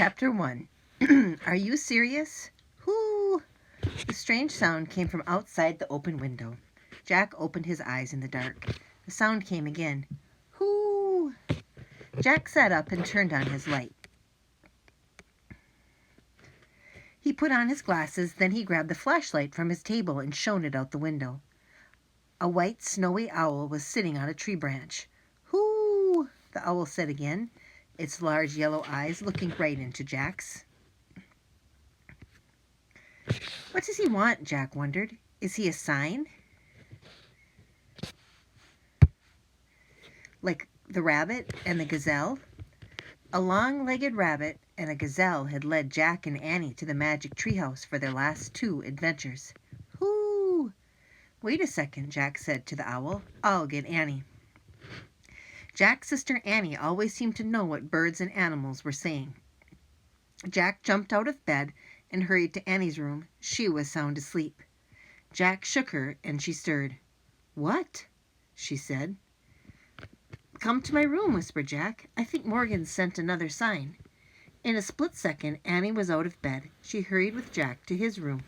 Chapter 1. Are you serious? Whoo! The strange sound came from outside the open window. Jack opened his eyes in the dark. The sound came again. Whoo! Jack sat up and turned on his light. He put on his glasses, then he grabbed the flashlight from his table and shone it out the window. A white, snowy owl was sitting on a tree branch. Whoo! The owl said again, its large yellow eyes looking right into Jack's. What does he want? Jack wondered. Is he a sign? Like the rabbit and the gazelle? A long-legged rabbit and a gazelle had led Jack and Annie to the magic treehouse for their last 2 adventures. Whoo! Wait a second, Jack said to the owl. I'll get Annie. Jack's sister Annie always seemed to know what birds and animals were saying. Jack jumped out of bed and hurried to Annie's room. She was sound asleep. Jack shook her and she stirred. What? She said. Come to my room, whispered Jack. I think Morgan sent another sign. In a split second, Annie was out of bed. She hurried with Jack to his room.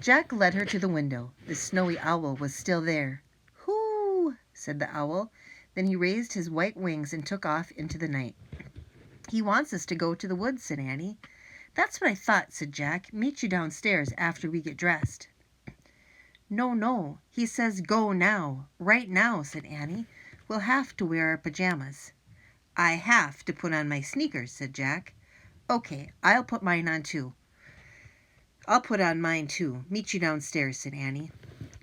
Jack led her to the window. The snowy owl was still there. Hoo! Said the owl. Then he raised his white wings and took off into the night. He wants us to go to the woods, said Annie. That's what I thought, said Jack. Meet you downstairs after we get dressed. No, he says go now, right now, said Annie. We'll have to wear our pajamas. I have to put on my sneakers, said Jack. Okay, I'll put mine on too. I'll put on mine too. Meet you downstairs, said Annie.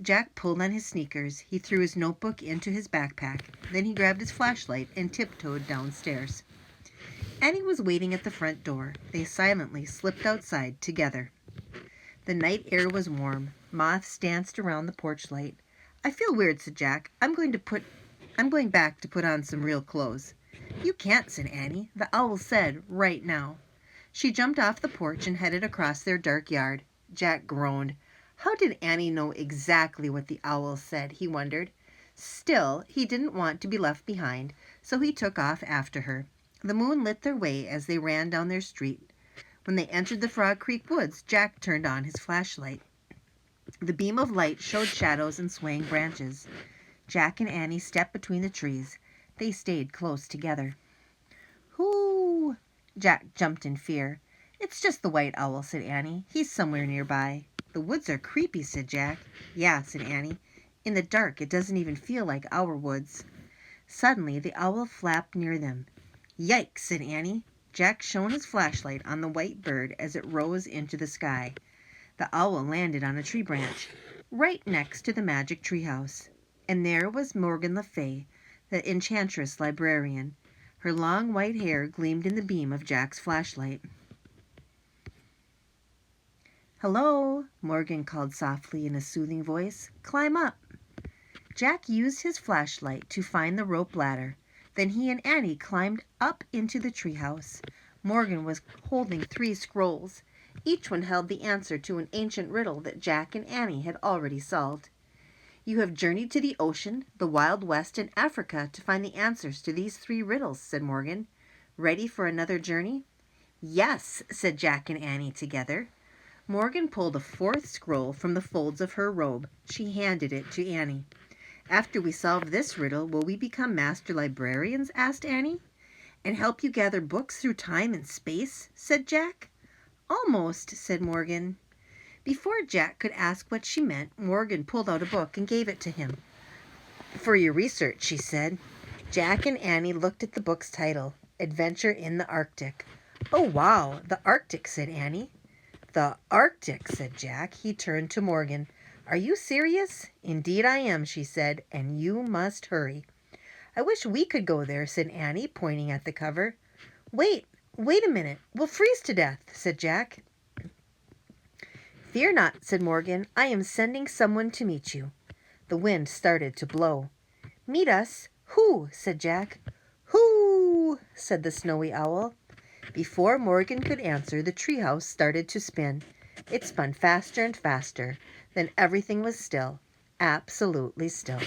Jack pulled on his sneakers. He threw his notebook into his backpack. Then he grabbed his flashlight and tiptoed downstairs. Annie was waiting at the front door. They silently slipped outside together. The night air was warm. Moths danced around the porch light. I feel weird, said Jack. I'm going back to put on some real clothes. You can't, said Annie. The owl said, right now. She jumped off the porch and headed across their dark yard. Jack groaned. How did Annie know exactly what the owl said, he wondered. Still, he didn't want to be left behind, so he took off after her. The moon lit their way as they ran down their street. When they entered the Frog Creek woods, Jack turned on his flashlight. The beam of light showed shadows and swaying branches. Jack and Annie stepped between the trees. They stayed close together. Hoo! Jack jumped in fear. It's just the white owl, said Annie. He's somewhere nearby. The woods are creepy, said Jack. Yeah, said Annie. In the dark, it doesn't even feel like our woods. Suddenly, the owl flapped near them. Yikes, said Annie. Jack shone his flashlight on the white bird as it rose into the sky. The owl landed on a tree branch, right next to the magic treehouse. And there was Morgan Le Fay, the enchantress librarian. Her long white hair gleamed in the beam of Jack's flashlight. Hello, Morgan called softly in a soothing voice. Climb up. Jack used his flashlight to find the rope ladder. Then he and Annie climbed up into the treehouse. Morgan was holding 3 scrolls. Each one held the answer to an ancient riddle that Jack and Annie had already solved. You have journeyed to the ocean, the Wild West, and Africa to find the answers to these 3 riddles, said Morgan. Ready for another journey? Yes, said Jack and Annie together. Morgan pulled a 4th scroll from the folds of her robe. She handed it to Annie. After we solve this riddle, will we become master librarians? Asked Annie. And help you gather books through time and space? Said Jack. Almost, said Morgan. Before Jack could ask what she meant, Morgan pulled out a book and gave it to him. For your research, she said. Jack and Annie looked at the book's title, Adventure in the Arctic. Oh, wow, the Arctic, said Annie. The Arctic, said Jack. He turned to Morgan. Are you serious? Indeed I am, she said, and you must hurry. I wish we could go there, said Annie, pointing at the cover. Wait a minute. We'll freeze to death, said Jack. Fear not, said Morgan. I am sending someone to meet you. The wind started to blow. Meet us? Who? Said Jack. Who? Said the snowy owl. Before Morgan could answer, the treehouse started to spin. It spun faster and faster. Then everything was still. Absolutely still.